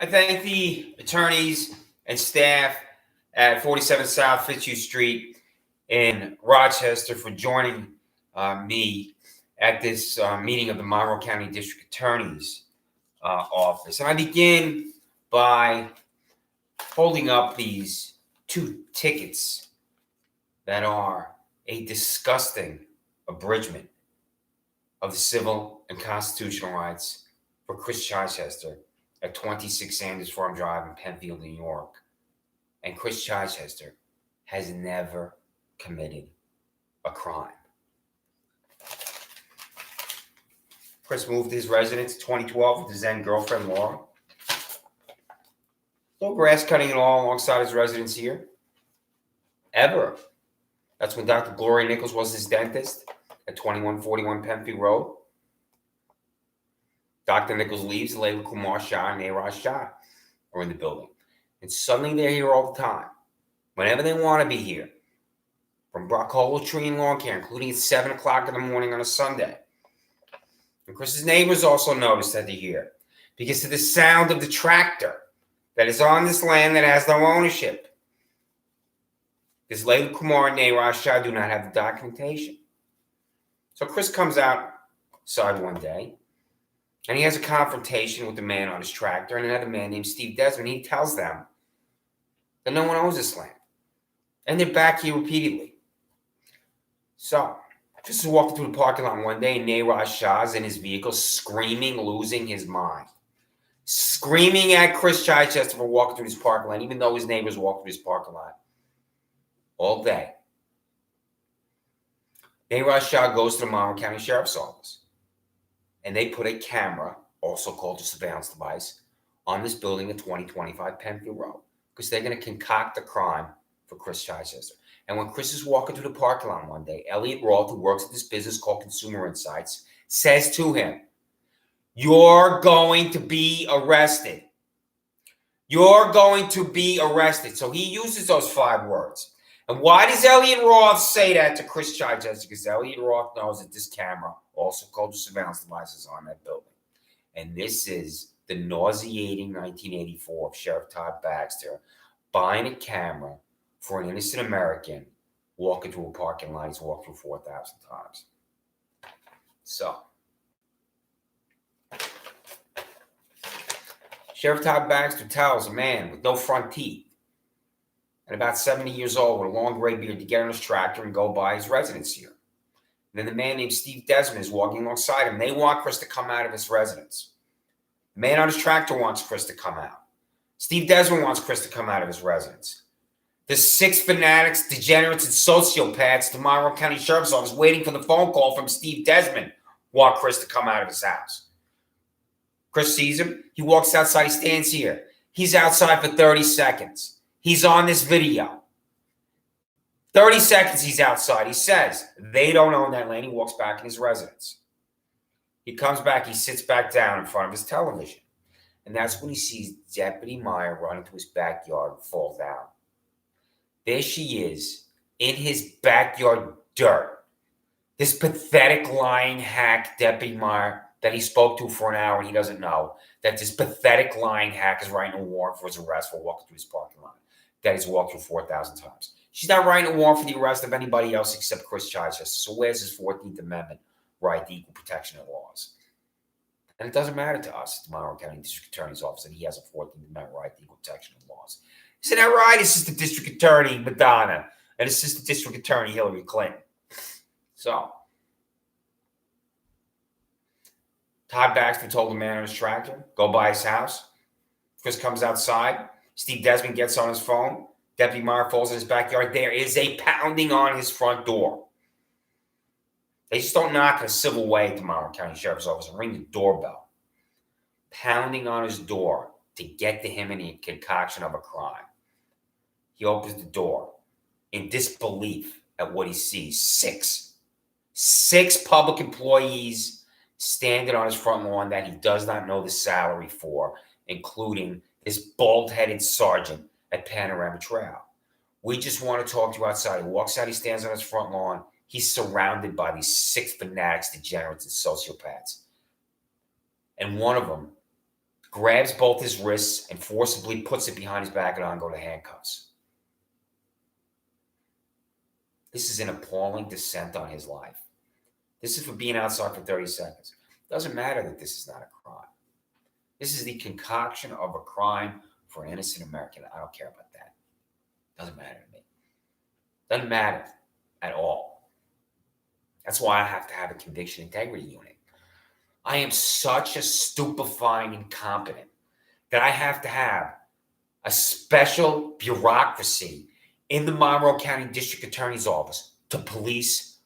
I thank the attorneys and staff at 47 South Fitzhugh Street in Rochester for joining me at this meeting of the Monroe County District Attorney's office. And I begin by holding up these two tickets that are a disgusting abridgment of the civil and constitutional rights for Chris Chichester at 26 Sanders Farm Drive in Penfield, New York. And Chris Chichester has never committed a crime. Chris moved to his residence in 2012 with his then girlfriend, Laura. No grass cutting at all alongside his residence here. Ever. That's when Dr. Gloria Nichols was his dentist at 2141 Penfield Road. Dr. Nichols leaves, Layla Kumar Shah and Neeraj Shah are in the building. And suddenly they're here all the time, whenever they want to be here. From Broccolo Tree and Lawn Care, including at 7 o'clock in the morning on a Sunday. And Chris's neighbors also noticed that they're here because of the sound of the tractor that is on this land that has no ownership. Because Layla Kumar and Neeraj Shah do not have the documentation. So Chris comes outside one day, and he has a confrontation with the man on his tractor and another man named Steve Desmond. He tells them that no one owns this land. And they're back here repeatedly. So, Chris is walking through the parking lot one day, and Neeraj Shah's in his vehicle screaming, losing his mind. Screaming at Chris Chichester for walking through this parking lot, even though his neighbors walk through this parking lot all day. Neeraj Shah goes to the Monroe County Sheriff's Office. And they put a camera, also called a surveillance device, on this building at 2025 Penfield Road because they're going to concoct a crime for Chris Chichester. And when Chris is walking through the parking lot one day, Elliot Roth, who works at this business called Consumer Insights, says to him, "You're going to be arrested. You're going to be arrested." So he uses those 5 words. And why does Elliot Roth say that to Chris Chichester? Because Elliot Roth knows that this camera, also called the surveillance device, is on that building. And this is the nauseating 1984 of Sheriff Todd Baxter buying a camera for an innocent American walking through a parking lot he's walked through 4,000 times. So, Sheriff Todd Baxter tells a man with no front teeth and about 70 years old with a long gray beard to get on his tractor and go by his residence here. And then the man named Steve Desmond is walking alongside him. They want Chris to come out of his residence. The man on his tractor wants Chris to come out. Steve Desmond wants Chris to come out of his residence. The 6 fanatics, degenerates, and sociopaths at the Monroe County Sheriff's Office waiting for the phone call from Steve Desmond want Chris to come out of his house. Chris sees him. He walks outside. He stands here. He's outside for 30 seconds. He's on this video. 30 seconds he's outside. He says, they don't own that land. He walks back in his residence. He comes back. He sits back down in front of his television. And that's when he sees Deputy Meyer run into his backyard and fall down. There she is in his backyard dirt. This pathetic lying hack, Deputy Meyer, that he spoke to for an hour and he doesn't know that this pathetic lying hack is writing a warrant for his arrest for walking through his parking lot that he's walked through 4,000 times. She's not writing a warrant for the arrest of anybody else except Chris Chichester. So where's his 14th Amendment right to equal protection of laws? And it doesn't matter to us, the Monroe County District Attorney's Office, that he has a 14th Amendment right to equal protection of laws. Isn't that right, Assistant District Attorney Madonna and Assistant District Attorney Hillary Clinton? So, Todd Baxter told the man on his tractor, go by his house. Chris comes outside. Steve Desmond gets on his phone. Deputy Meyer falls in his backyard. There is a pounding on his front door. They just don't knock in a civil way at the Monroe County Sheriff's Office and ring the doorbell. Pounding on his door to get to him in a concoction of a crime. He opens the door in disbelief at what he sees. 6 public employees standing on his front lawn that he does not know the salary for, including this bald-headed sergeant at Panorama Trail. We just want to talk to you outside. He walks out, he stands on his front lawn. He's surrounded by these 6 fanatics, degenerates, and sociopaths. And one of them, grabs both his wrists and forcibly puts it behind his back and onto the handcuffs. This is an appalling descent on his life. This is for being outside for 30 seconds. Doesn't matter that this is not a crime. This is the concoction of a crime for an innocent American. I don't care about that. Doesn't matter to me. Doesn't matter at all. That's why I have to have a conviction integrity unit. I am such a stupefying incompetent that I have to have a special bureaucracy in the Monroe County District Attorney's Office to police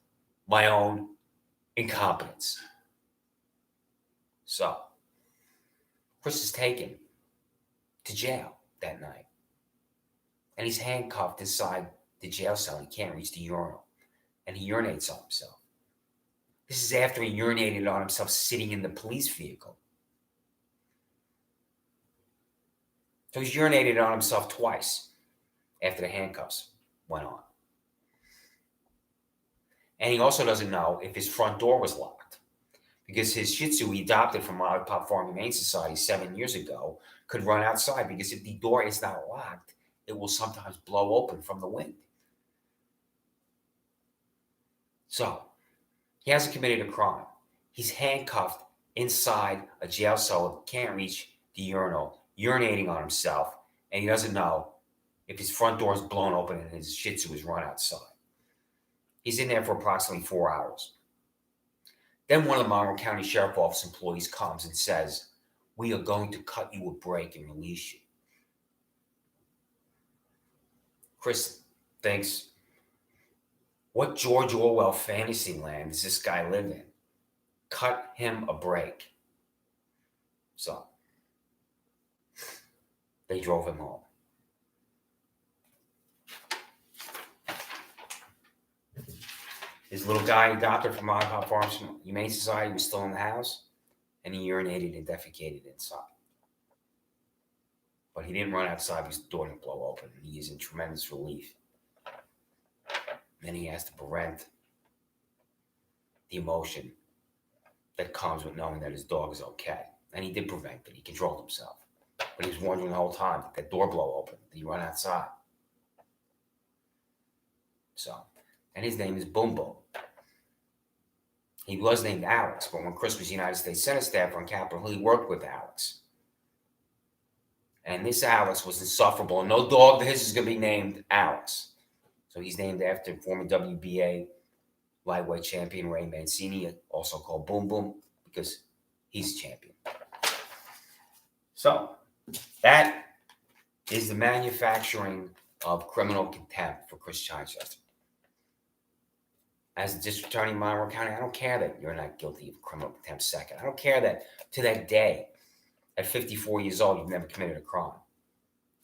my own incompetence. So, Chris is taken to jail that night. And he's handcuffed inside the jail cell. He can't reach the urinal. And he urinates on himself. This is after he urinated on himself sitting in the police vehicle. So he's urinated on himself twice after the handcuffs went on. And he also doesn't know if his front door was locked, because his Shih Tzu he adopted from Lollipop Farm Humane Society 7 years ago could run outside, because if the door is not locked, it will sometimes blow open from the wind. So, he hasn't committed a crime. He's handcuffed inside a jail cell, can't reach the urinal, urinating on himself, and he doesn't know if his front door is blown open and his Shih Tzu is run outside. He's in there for approximately 4 hours. Then one of the Monroe County Sheriff Office employees comes and says, "We are going to cut you a break and release you." Chris thinks, what George Orwell fantasy land does this guy live in? Cut him a break. So, they drove him home. His little guy adopted from Lollipop Farm Humane Society was still in the house, and he urinated and defecated inside. But he didn't run outside because the door didn't blow open. He is in tremendous relief. Then he has to prevent the emotion that comes with knowing that his dog is okay. And he did prevent it. He controlled himself. But he was wondering the whole time, did that door blow open? Did he run outside? So, and his name is Boom Boom. He was named Alex, but when Chris was United States Senate staffer on Capitol Hill, he worked with Alex. And this Alex was insufferable. And no dog of his is going to be named Alex. So he's named after former WBA lightweight champion Ray Mancini, also called Boom Boom, because he's champion. So that is the manufacturing of criminal contempt for Chris Chichester. As a district attorney in Monroe County, I don't care that you're not guilty of criminal contempt second. I don't care that to that day, at 54 years old, you've never committed a crime.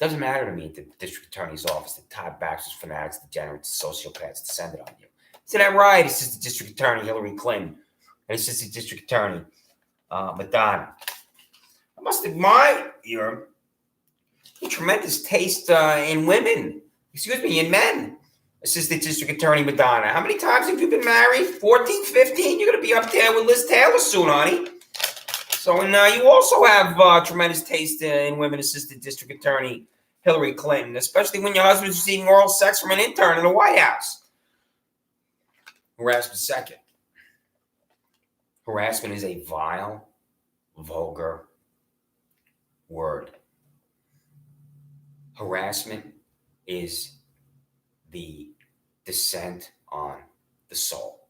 It doesn't matter to me at the district attorney's office that Todd Baxter's fanatics, degenerates, sociopaths descended on you. Isn't that right? It's just the district attorney, Hillary Clinton. And it's just the district attorney, Madonna. I must admire your tremendous taste in women. Excuse me, in men. Assistant District Attorney Madonna. How many times have you been married? 14, 15? You're going to be up there with Liz Taylor soon, honey. So, and you also have tremendous taste in women, Assistant District Attorney Hillary Clinton, especially when your husband's receiving oral sex from an intern in the White House. Harassment second. Harassment is a vile, vulgar word. Harassment is the descent on the soul.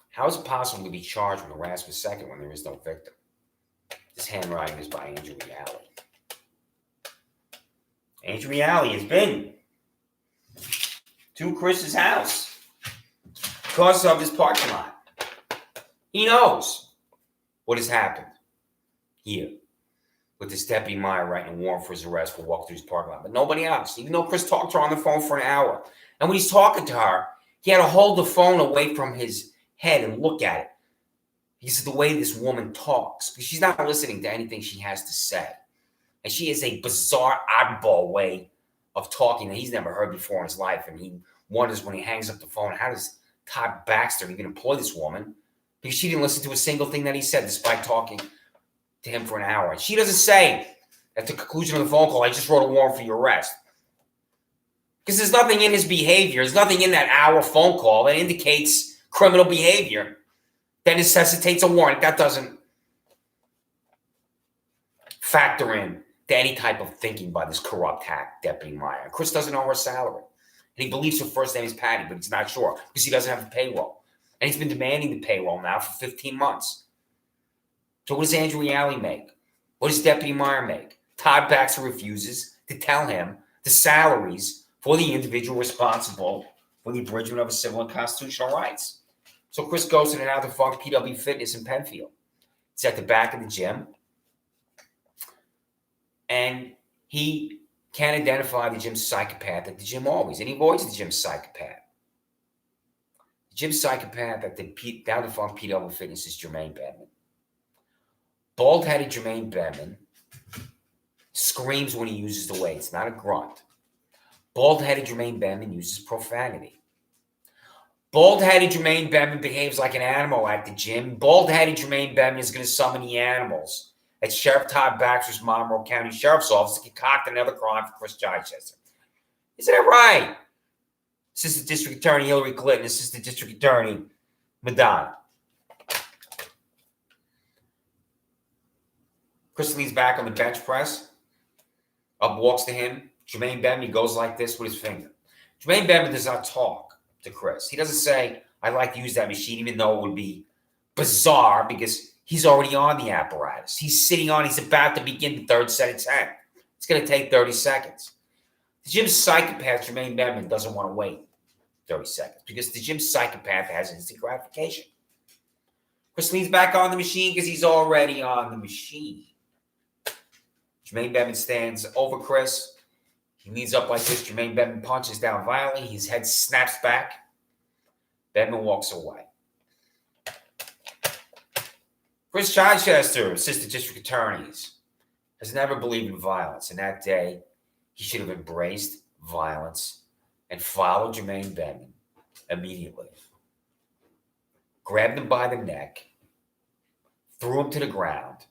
How is it possible to be charged with harassment second when there is no victim? This handwriting is by Andrew Reale. Andrew Reale has been to Chris's house because of his parking lot. He knows what has happened here with this Deputy Meyer writing a warrant for his arrest for walking through his parking lot. But nobody else, even though Chris talked to her on the phone for an hour. And when he's talking to her, he had to hold the phone away from his head and look at it. Because of the way this woman talks. Because she's not listening to anything she has to say. And she has a bizarre, oddball way of talking that he's never heard before in his life. And he wonders when he hangs up the phone, how does Todd Baxter even employ this woman? because she didn't listen to a single thing that he said, despite talking to him for an hour. And she doesn't say at the conclusion of the phone call, I just wrote a warrant for your arrest. Because there's nothing in his behavior, there's nothing in that hour phone call that indicates criminal behavior that necessitates a warrant. That doesn't factor in to any type of thinking by this corrupt hack, Deputy Meyer. Chris doesn't know her salary. And he believes her first name is Patty, but he's not sure because he doesn't have the payroll. And he's been demanding the payroll now for 15 months. So what does Andrew Reale make? What does Deputy Meyer make? Todd Baxter refuses to tell him the salaries for the individual responsible for the abridgment of his civil and constitutional rights. So Chris goes to the now defunct PW Fitness in Penfield. It's at the back of the gym. And he can't identify the gym psychopath at the gym always. And he avoids the gym psychopath. The gym psychopath at the now defunct PW Fitness is Jermaine Bedman. Bald-headed Jermaine Bedman screams when he uses the weights, not a grunt. Bald-headed Jermaine Bedman uses profanity. Bald-headed Jermaine Bedman behaves like an animal at the gym. Bald-headed Jermaine Bedman is going to summon the animals at Sheriff Todd Baxter's Monroe County Sheriff's Office to concoct another crime for Chris Chichester. Isn't that right? Assistant District Attorney Hillary Clinton, Assistant District Attorney Madonna. Chris leans back on the bench press. Up walks to him. Jermaine Bedman, he goes like this with his finger. Jermaine Bedman does not talk to Chris. He doesn't say, I'd like to use that machine, even though it would be bizarre because he's already on the apparatus. He's about to begin the third set of 10. It's going to take 30 seconds. The gym psychopath, Jermaine Bedman, doesn't want to wait 30 seconds because the gym psychopath has instant gratification. Chris leans back on the machine because he's already on the machine. Jermaine Bedman stands over Chris. He leans up like this. Jermaine Bedman punches down violently. His head snaps back. Bedman walks away. Chris Chichester, Assistant District Attorney, has never believed in violence. And that day, he should have embraced violence and followed Jermaine Bedman immediately. Grabbed him by the neck, threw him to the ground,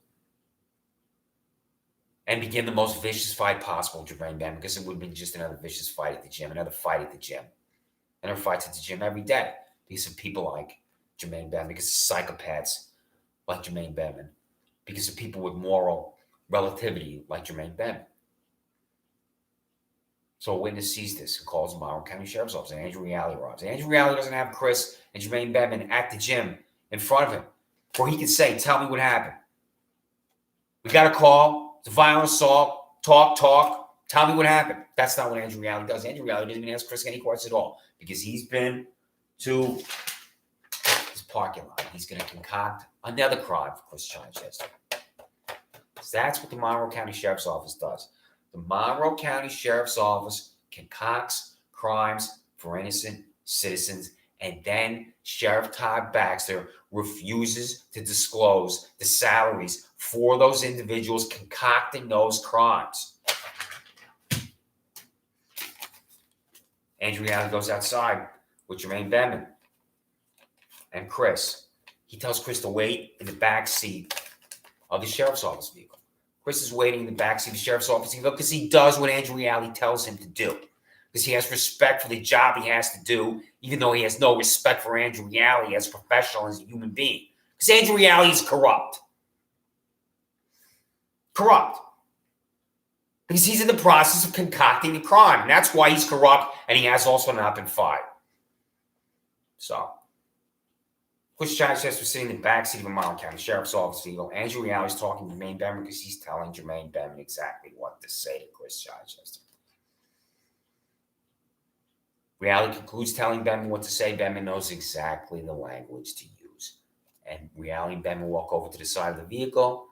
and begin the most vicious fight possible with Jermaine Bedman, because it would have been just another vicious fight at the gym, another fight at the gym. And there are fights at the gym every day because of people like Jermaine Bedman, because of psychopaths like Jermaine Bedman, because of people with moral relativity like Jermaine Bedman. So a witness sees this and calls the Monroe County Sheriff's Office, and Andrew Reale arrives. And Andrew Reale doesn't have Chris and Jermaine Bedman at the gym in front of him, where he can say, tell me what happened. We got a call. It's a violent assault. Talk. Tell me what happened. That's not what Andrew Reale does. Andrew Reale doesn't even ask Chris any questions at all because he's been to his parking lot. He's going to concoct another crime for Chris Chichester. So that's what the Monroe County Sheriff's Office does. The Monroe County Sheriff's Office concocts crimes for innocent citizens, and then Sheriff Todd Baxter refuses to disclose the salaries for those individuals concocting those crimes. Andrew Reale goes outside with Jermaine Bedman and Chris. He tells Chris to wait in the back seat of the Sheriff's Office vehicle. Chris is waiting in the backseat of the Sheriff's Office because he does what Andrew Reale tells him to do. Because he has respect for the job he has to do, even though he has no respect for Andrew Reale as a professional, as a human being. Because Andrew Reale is corrupt. Because he's in the process of concocting a crime. And that's why he's corrupt, and he has also not been fired. So, Chris Chichester was sitting in the backseat of a Monroe County Sheriff's Office vehicle. Andrew Reale is talking to Jermaine Bedman because he's telling Jermaine Bedman exactly what to say to Chris Chichester. Reale concludes telling Bedman what to say. Bedman knows exactly the language to use. And Reale and Bedman walk over to the side of the vehicle.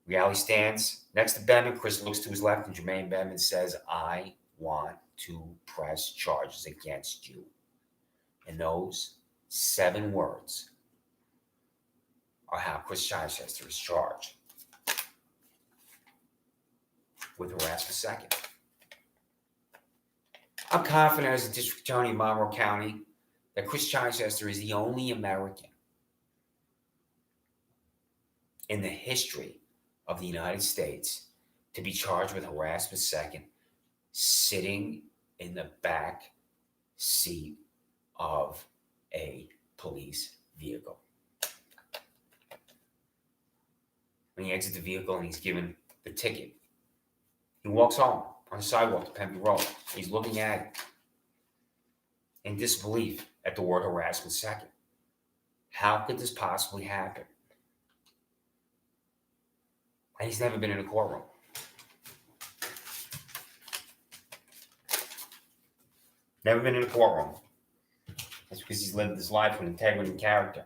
Reale stands next to Bedman. Chris looks to his left, and Jermaine Bedman says, I want to press charges against you. And those 7 words are how Chris Chichester is charged with harassment second. I'm confident as a district attorney in Monroe County that Chris Chichester is the only American in the history of the United States to be charged with harassment second, sitting in the back seat of a police vehicle. When he exits the vehicle and he's given the ticket, he walks home on the sidewalk to Penfield Road. He's looking at it in disbelief at the word harassment second. How could this possibly happen? And he's never been in a courtroom. Never been in a courtroom. That's because he's lived his life with integrity and character.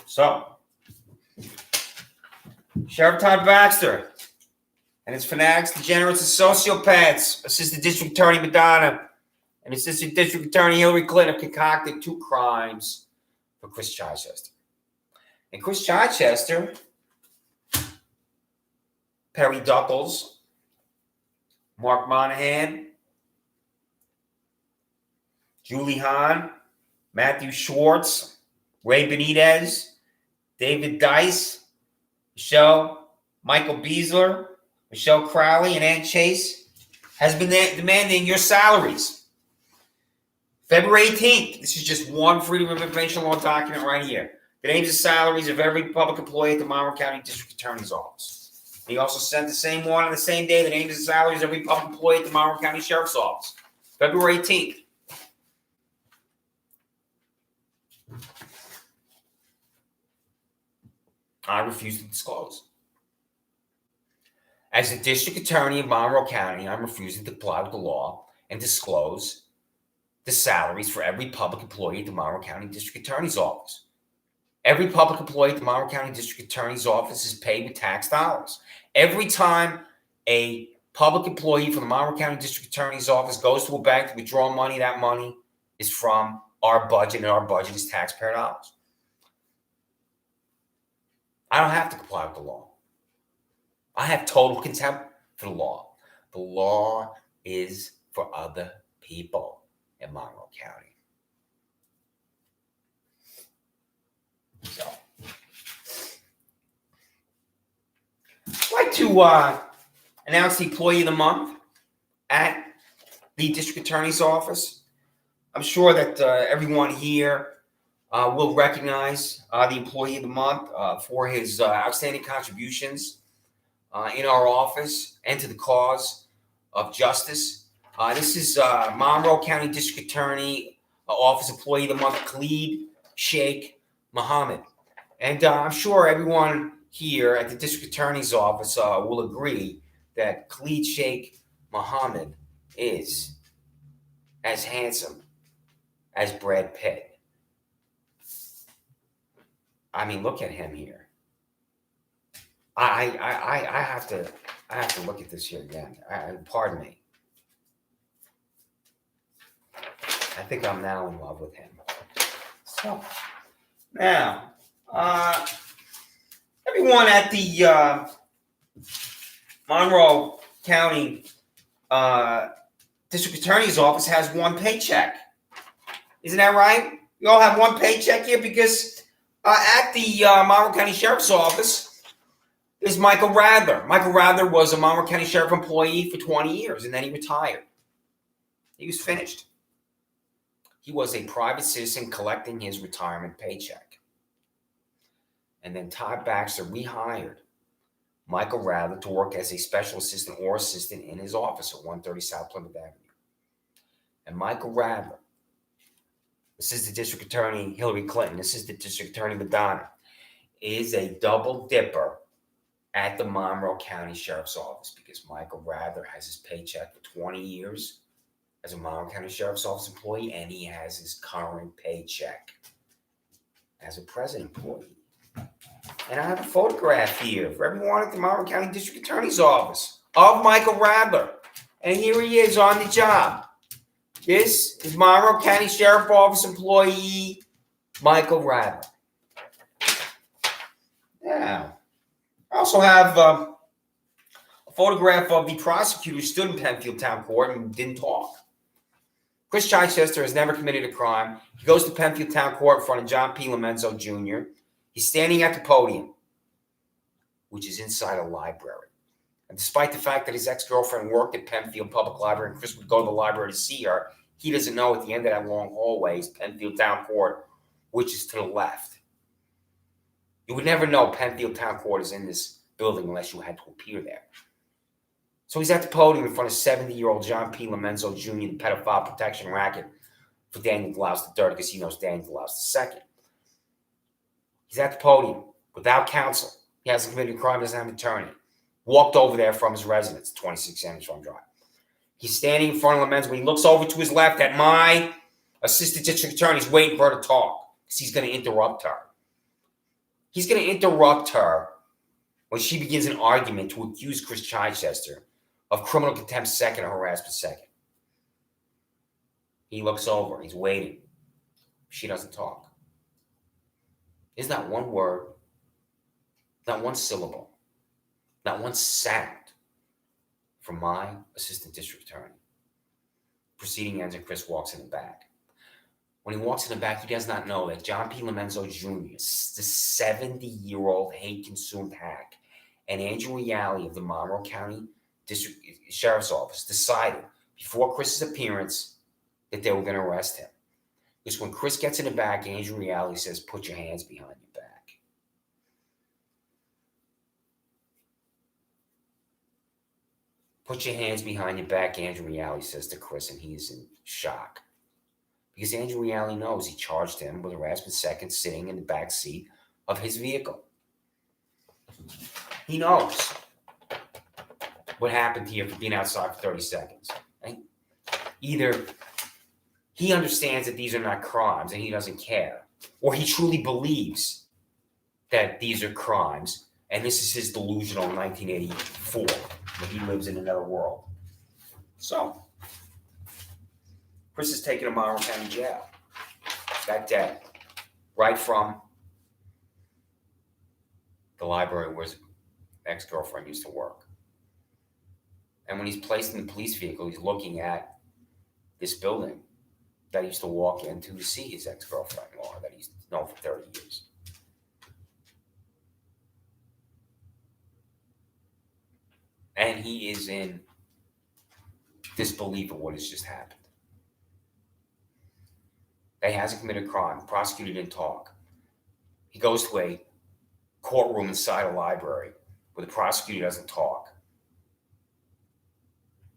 So, Sheriff Todd Baxter and his fanatics, degenerates, and sociopaths, Assistant District Attorney Madonna and Assistant District Attorney Hillary Clinton have concocted 2 crimes for Chris Chichester. And Chris Chichester, Perry Duckles, Mark Monahan, Julie Hahn, Matthew Schwartz, Ray Benitez, David Dice, Michael Beasler, Michelle Crowley, and Ann Chase has been demanding your salaries. February 18th, this is just one Freedom of Information Law document right here. The names and salaries of every public employee at the Monroe County District Attorney's Office. He also sent the same one on the same day, the names and salaries of every public employee at the Monroe County Sheriff's Office. February 18th. I refuse to disclose. As the District Attorney of Monroe County, I'm refusing to comply with the law and disclose the salaries for every public employee at the Monroe County District Attorney's Office. Every public employee at the Monroe County District Attorney's Office is paid with tax dollars. Every time a public employee from the Monroe County District Attorney's Office goes to a bank to withdraw money, that money is from our budget, and our budget is taxpayer dollars. I don't have to comply with the law. I have total contempt for the law. The law is for other people in Monroe County. So, I'd like to announce the Employee of the Month at the District Attorney's Office. I'm sure that everyone here will recognize the Employee of the Month for his outstanding contributions in our office and to the cause of justice. This is Monroe County District Attorney Office Employee of the Month, Khalid Sheikh Mohammed. And I'm sure everyone here at the District Attorney's Office will agree that Khalid Sheikh Mohammed is as handsome as Brad Pitt. I mean, look at him here. I have to look at this here again. Pardon me. I think I'm now in love with him. So now, everyone at the Monroe County District Attorney's Office has one paycheck. Isn't that right? You all have one paycheck here because at the Monroe County Sheriff's Office is Michael Rather. Michael Rather was a Monroe County Sheriff employee for 20 years, and then he retired. He was finished. He was a private citizen collecting his retirement paycheck. And then Todd Baxter rehired Michael Rather to work as a special assistant or assistant in his office at 130 South Plymouth Avenue. And Michael Rather, Assistant District Attorney Hillary Clinton, Assistant District Attorney Madonna, is a double dipper at the Monroe County Sheriff's Office because Michael Rather has his paycheck for 20 years as a Monroe County Sheriff's Office employee, and he has his current paycheck as a present employee. And I have a photograph here for everyone at the Monroe County District Attorney's Office of Michael Rather. And here he is on the job. This is Monroe County Sheriff's Office employee Michael Rather. Now, I also have a photograph of the prosecutor who stood in Penfield Town Court and didn't talk. Chris Chichester has never committed a crime. He goes to Penfield Town Court in front of John P. Lomenzo Jr. He's standing at the podium. which is inside a library. And despite the fact that his ex-girlfriend worked at Penfield Public Library and Chris would go to the library to see her, he doesn't know at the end of that long hallway is Penfield Town Court, which is to the left. You would never know Penfield Town Court is in this building unless you had to appear there. So he's at the podium in front of 70-year-old John P. Lomenzo Jr., the pedophile protection racket for Daniel Delouse III, because he knows Daniel Delouse II. He's at the podium without counsel. He hasn't committed a crime, doesn't have an attorney. Walked over there from his residence, 26 Sandra Drive. He's standing in front of Lomenzo. When he looks over to his left at my assistant district attorney, he's waiting for her to talk because he's going to interrupt her. He's going to interrupt her when she begins an argument to accuse Chris Chichester of criminal contempt second or harassment second. He looks over. He's waiting. She doesn't talk. There's not one word, not one syllable, not one sound from my assistant district attorney. Proceeding ends and Chris walks in the back. When he walks in the back, he does not know that John P. Lomenzo Jr., the 70-year-old hate-consumed hack, and Andrew Reale of the Monroe County District Sheriff's Office decided before Chris's appearance that they were going to arrest him. Because when Chris gets in the back, Andrew Reale says, "Put your hands behind your back." "Put your hands behind your back," Andrew Reale says to Chris, and he is in shock. Because Andrew Reale knows he charged him with harassment second sitting in the back seat of his vehicle. He knows what happened here for being outside for 30 seconds. Right? Either he understands that these are not crimes and he doesn't care, or he truly believes that these are crimes, and this is his delusional 1984, when he lives in another world. So, Chris is taken to Monroe County Jail that day, right from the library where his ex-girlfriend used to work. And when he's placed in the police vehicle, he's looking at this building that he used to walk into to see his ex-girlfriend, Laura, that he's known for 30 years. And he is in disbelief of what has just happened. That he hasn't committed a crime. The prosecutor didn't talk. He goes to a courtroom inside a library where the prosecutor doesn't talk.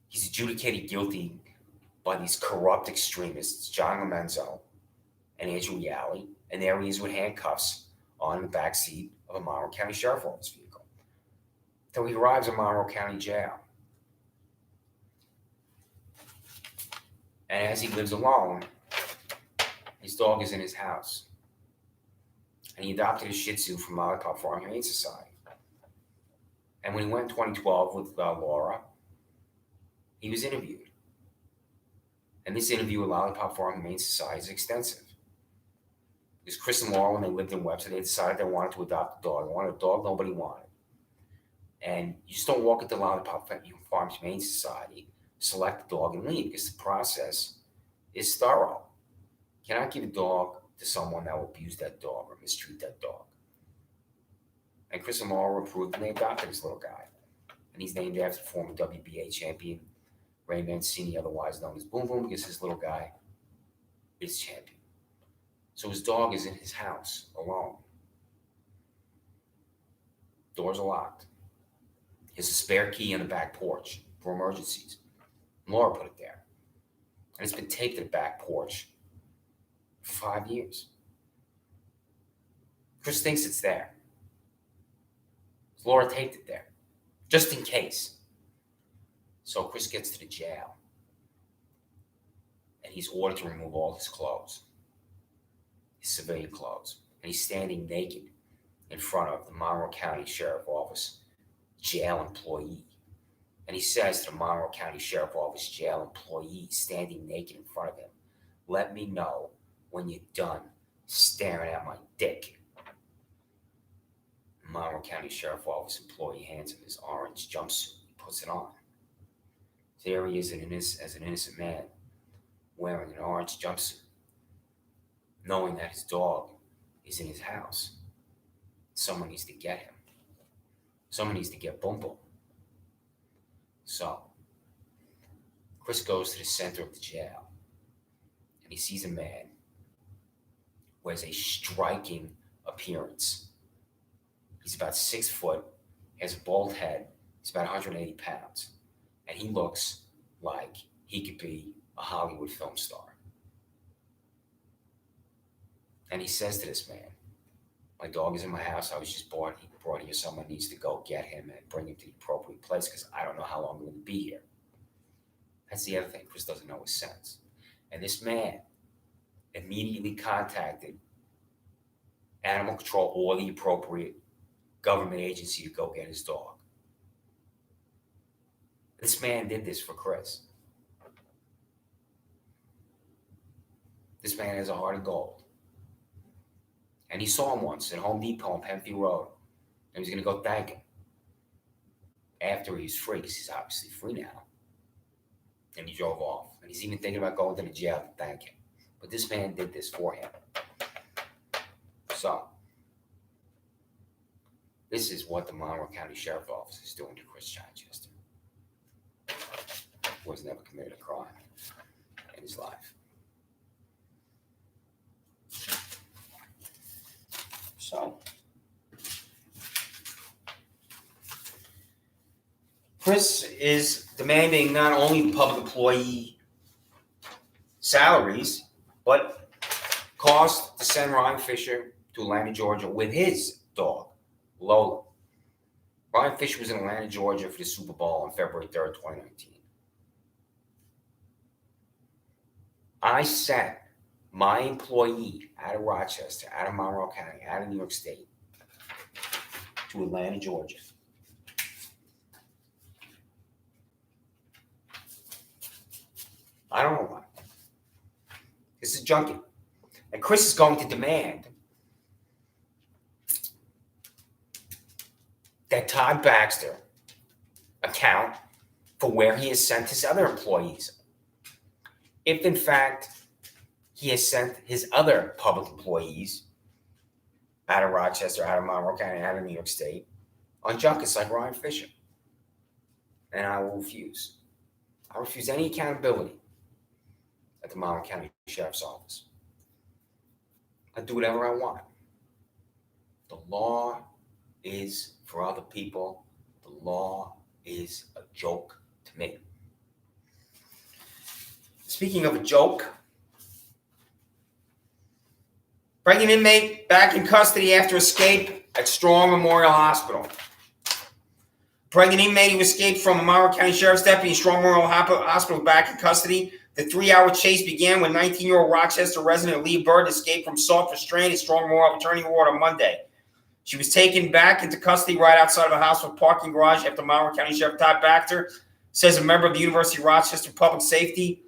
He's adjudicated guilty by these corrupt extremists, John Lomenzo and Andrew Reale, and there he is with handcuffs on the backseat of a Monroe County Sheriff's Office vehicle. So he arrives at Monroe County Jail. And as he lives alone, his dog is in his house. And he adopted a Shih Tzu from Lollipop Farm Humane Society. And when he went in 2012 with Laura, he was interviewed. And this interview with Lollipop Farm Humane Society is extensive. Because Chris and Laura, when they lived in Webster, they decided they wanted to adopt a dog. They wanted a dog nobody wanted. And you just don't walk into Lollipop Farm Humane Society, select the dog, and leave, because the process is thorough. You cannot give a dog to someone that will abuse that dog or mistreat that dog. And Chris and Laura approved, and they adopted this little guy. And he's named after the former WBA champion, Ray Mancini, otherwise known as Boom Boom, because his little guy is champion. So his dog is in his house alone. Doors are locked. He has a spare key on the back porch for emergencies. Laura put it there. And it's been taped to the back porch for 5 years. Chris thinks it's there. Laura taped it there, just in case. So Chris gets to the jail, and he's ordered to remove all his clothes, his civilian clothes, and he's standing naked in front of the Monroe County Sheriff's Office jail employee. And he says to the Monroe County Sheriff's Office jail employee standing naked in front of him, "Let me know when you're done staring at my dick." The Monroe County Sheriff's Office employee hands him his orange jumpsuit. He puts it on. There he is as an innocent man wearing an orange jumpsuit, knowing that his dog is in his house. Someone needs to get him. Someone needs to get boom boom. So Chris goes to the center of the jail, and he sees a man who has a striking appearance. He's about 6 foot, has a bald head, he's about 180 pounds, and he looks like he could be a Hollywood film star. And he says to this man, my dog is in my house. I was just brought here. Someone needs to go get him and bring him to the appropriate place because I don't know how long I'm going to be here. That's the other thing. Chris doesn't know his sense. And this man immediately contacted animal control or the appropriate government agency to go get his dog. This man did this for Chris. This man has a heart of gold. And he saw him once at Home Depot on Penfield Road. And he was going to go thank him. After he's free, because he's obviously free now. And he drove off. And he's even thinking about going to the jail to thank him. But this man did this for him. So, this is what the Monroe County Sheriff's Office is doing to Chris Chichester, who has never committed a crime in his life. So, Chris is demanding not only public employee salaries, but cost to send Ryan Fisher to Atlanta, Georgia with his dog, Lola. Ryan Fisher was in Atlanta, Georgia for the Super Bowl on February 3rd, 2019. I sent my employee out of Rochester, out of Monroe County, out of New York State, to Atlanta, Georgia. I don't know why. This is junkie. And Chris is going to demand that Todd Baxter account for where he has sent his other employees. If, in fact, he has sent his other public employees out of Rochester, out of Monroe County, out of New York State, on junkets like Ryan Fisher. And I will refuse. I refuse any accountability at the Monroe County Sheriff's Office. I do whatever I want. The law is for other people. The law is a joke to me. Speaking of a joke, pregnant inmate back in custody after escape at Strong Memorial Hospital. Pregnant inmate who escaped from a Monroe County Sheriff's deputy in Strong Memorial Hospital back in custody. The 3-hour chase began when 19-year-old Rochester resident Leah Bird escaped from soft restraint at Strong Memorial Attorney Ward on Monday. She was taken back into custody right outside of the hospital parking garage after Monroe County Sheriff Todd Baxter says a member of the University of Rochester Public Safety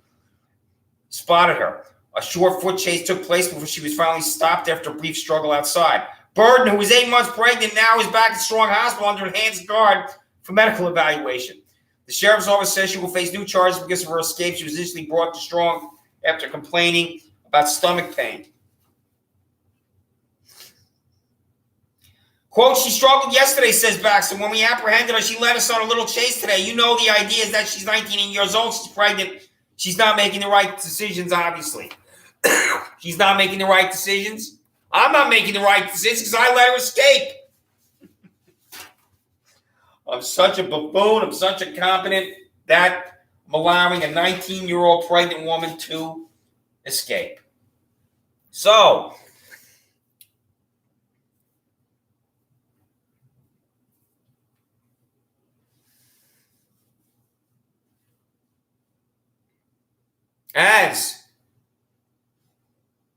spotted her. A short foot chase took place before she was finally stopped after a brief struggle outside. Burden, who was 8 months pregnant, now is back at Strong Hospital under enhanced guard for medical evaluation. The sheriff's office says she will face new charges because of her escape. She was initially brought to Strong after complaining about stomach pain. Quote, she struggled yesterday, says Baxter. When we apprehended her, she led us on a little chase today. You know the idea is that she's 19 years old. She's pregnant. She's not making the right decisions, obviously. She's not making the right decisions. I'm not making the right decisions because I let her escape. I'm such a buffoon. I'm such a incompetent that I'm allowing a 19-year-old pregnant woman to escape. So, as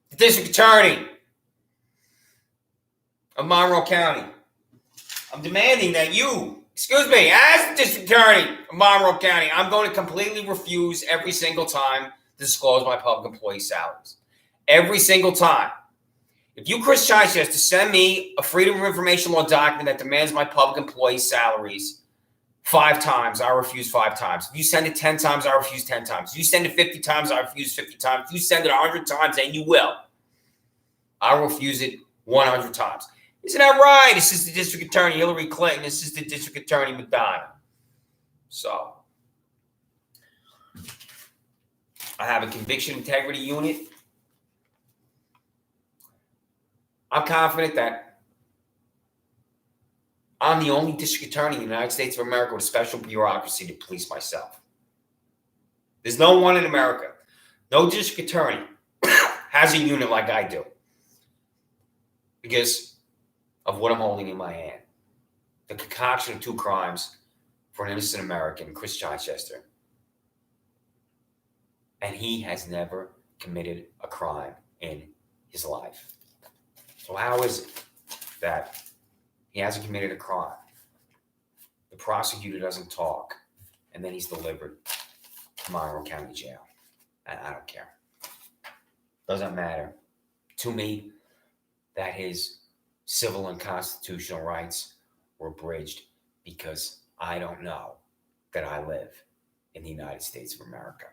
the district attorney of Monroe County, I'm demanding that you, as the district attorney of Monroe County, I'm going to completely refuse every single time to disclose my public employee salaries. Every single time. If you, Chris Chichester, send me a Freedom of Information Law document that demands my public employee salaries 5 times, I refuse 5 times. If you send it 10 times, I refuse 10 times. If you send it 50 times, I refuse 50 times. If you send it 100 times, and you will, I refuse it 100 times. Isn't that right? Assistant District Attorney Hillary Clinton, Assistant District Attorney Madonna. So, I have a conviction integrity unit. I'm confident that I'm the only district attorney in the United States of America with a special bureaucracy to police myself. There's no one in America, no district attorney has a unit like I do because of what I'm holding in my hand. The concoction of 2 crimes for an innocent American, Chris Chichester. And he has never committed a crime in his life. So how is it that he hasn't committed a crime? The prosecutor doesn't talk, and then he's delivered to Monroe County Jail. And I don't care. Doesn't matter to me that his civil and constitutional rights were abridged because I don't know that I live in the United States of America.